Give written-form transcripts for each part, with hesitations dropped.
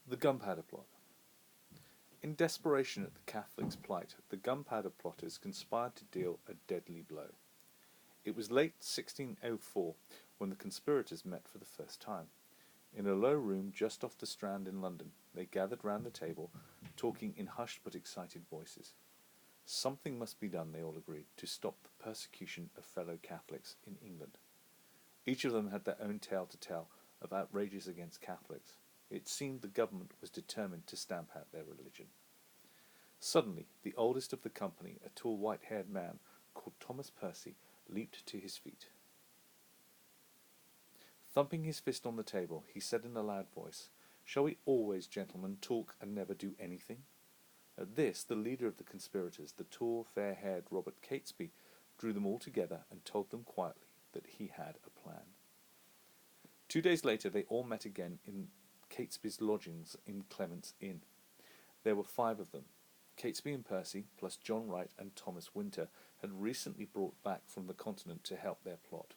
The Gunpowder Plot. In desperation at the Catholics' plight, the Gunpowder plotters conspired to deal a deadly blow. It was late 1604 when the conspirators met for the first time. In a low room just off the Strand in London, they gathered round the table, talking in hushed but excited voices. Something must be done, they all agreed, to stop the persecution of fellow Catholics in England. Each of them had their own tale to tell of outrages against Catholics. It seemed the government was determined to stamp out their religion. Suddenly, the oldest of the company, a tall white-haired man called Thomas Percy, leaped to his feet. Thumping his fist on the table, he said in a loud voice, "Shall we always, gentlemen, talk and never do anything?" At this, the leader of the conspirators, the tall, fair-haired Robert Catesby, drew them all together and told them quietly that he had a plan. 2 days later, they all met again in Catesby's lodgings in Clement's Inn. There were 5 of them. Catesby and Percy, plus John Wright and Thomas Winter, had recently brought back from the continent to help their plot.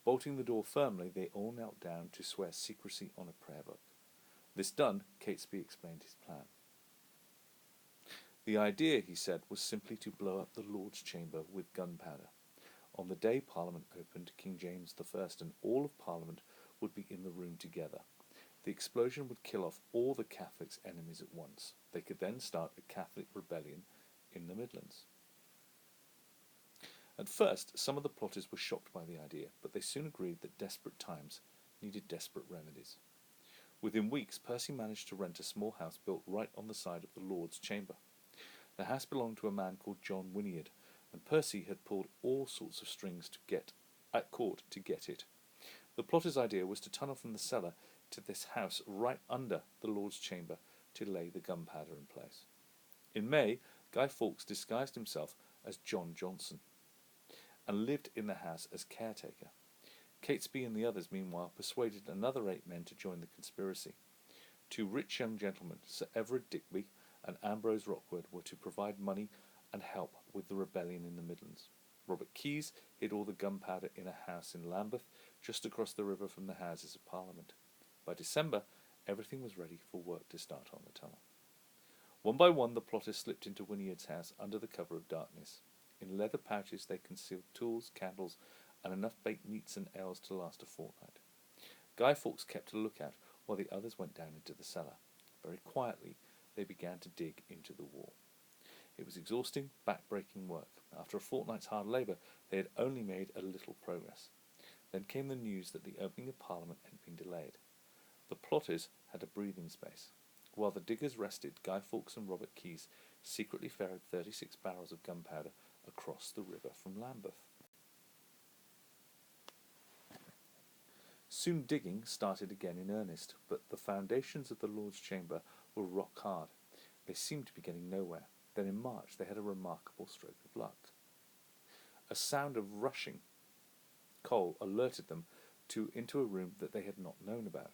Bolting the door firmly, they all knelt down to swear secrecy on a prayer book. This done, Catesby explained his plan. The idea, he said, was simply to blow up the Lord's Chamber with gunpowder. On the day Parliament opened, King James I and all of Parliament would be in the room together. The explosion would kill off all the Catholics' enemies at once. They could then start a Catholic rebellion in the Midlands. At first, some of the plotters were shocked by the idea, but they soon agreed that desperate times needed desperate remedies. Within weeks, Percy managed to rent a small house built right on the side of the Lord's Chamber. The house belonged to a man called John Wynyard, and Percy had pulled all sorts of strings to get at court to get it. The plotter's idea was to tunnel from the cellar to this house right under the Lord's Chamber to lay the gunpowder in place. In May, Guy Fawkes disguised himself as John Johnson and lived in the house as caretaker. Catesby and the others, meanwhile, persuaded another 8 men to join the conspiracy. 2 rich young gentlemen, Sir Everard Digby and Ambrose Rockwood, were to provide money and help with the rebellion in the Midlands. Robert Keyes hid all the gunpowder in a house in Lambeth, just across the river from the Houses of Parliament. By December, everything was ready for work to start on the tunnel. One by one, the plotters slipped into Wynyard's house under the cover of darkness. In leather pouches, they concealed tools, candles, and enough baked meats and ales to last a fortnight. Guy Fawkes kept a lookout while the others went down into the cellar. Very quietly, they began to dig into the wall. It was exhausting, back-breaking work. After a fortnight's hard labour, they had only made a little progress. Then came the news that the opening of Parliament had been delayed. The plotters had a breathing space. While the diggers rested, Guy Fawkes and Robert Keyes secretly ferried 36 barrels of gunpowder across the river from Lambeth. Soon digging started again in earnest, but the foundations of the Lord's Chamber were rock hard. They seemed to be getting nowhere. Then in March they had a remarkable stroke of luck. A sound of rushing coal alerted them into a room that they had not known about.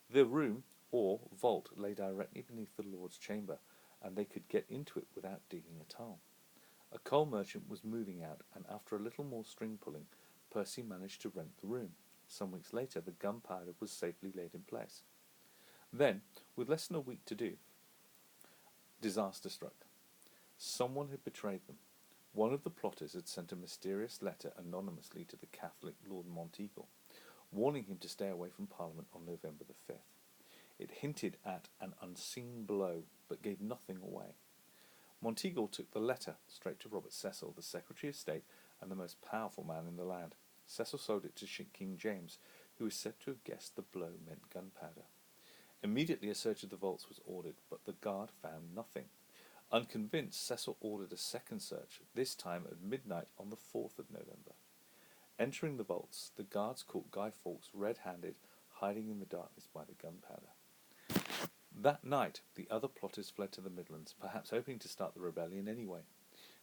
The room, or vault, lay directly beneath the Lord's Chamber, and they could get into it without digging a tunnel. A coal merchant was moving out, and after a little more string pulling, Percy managed to rent the room. Some weeks later, the gunpowder was safely laid in place. Then, with less than a week to do, disaster struck. Someone had betrayed them. One of the plotters had sent a mysterious letter anonymously to the Catholic Lord Monteagle, warning him to stay away from Parliament on November the 5th. It hinted at an unseen blow, but gave nothing away. Monteagle took the letter straight to Robert Cecil, the Secretary of State and the most powerful man in the land. Cecil sold it to King James, who is said to have guessed the blow meant gunpowder. Immediately a search of the vaults was ordered, but the guard found nothing. Unconvinced, Cecil ordered a second search, this time at midnight on the 4th of November. Entering the vaults, the guards caught Guy Fawkes red-handed, hiding in the darkness by the gunpowder. That night, the other plotters fled to the Midlands, perhaps hoping to start the rebellion anyway.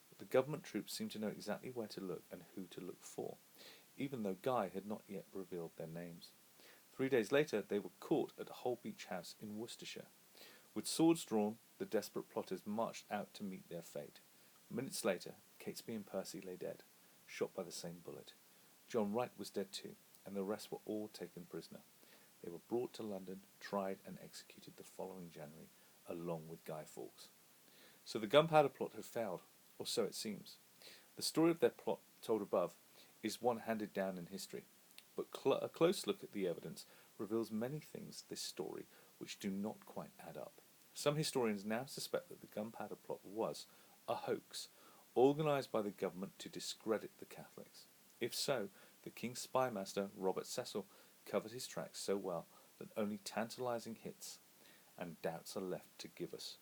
But the government troops seemed to know exactly where to look and who to look for, even though Guy had not yet revealed their names. 3 days later, they were caught at Holbeach House in Worcestershire. With swords drawn, the desperate plotters marched out to meet their fate. Minutes later, Catesby and Percy lay dead, shot by the same bullet. John Wright was dead too, and the rest were all taken prisoner. They were brought to London, tried and executed the following January, along with Guy Fawkes. So the Gunpowder Plot had failed, or so it seems. The story of their plot, told above, is one handed down in history, but a close look at the evidence reveals many things this story which do not quite add up. Some historians now suspect that the Gunpowder Plot was a hoax, organised by the government to discredit the Catholics. If so, the King's spymaster, Robert Cecil, covered his tracks so well that only tantalising hits and doubts are left to give us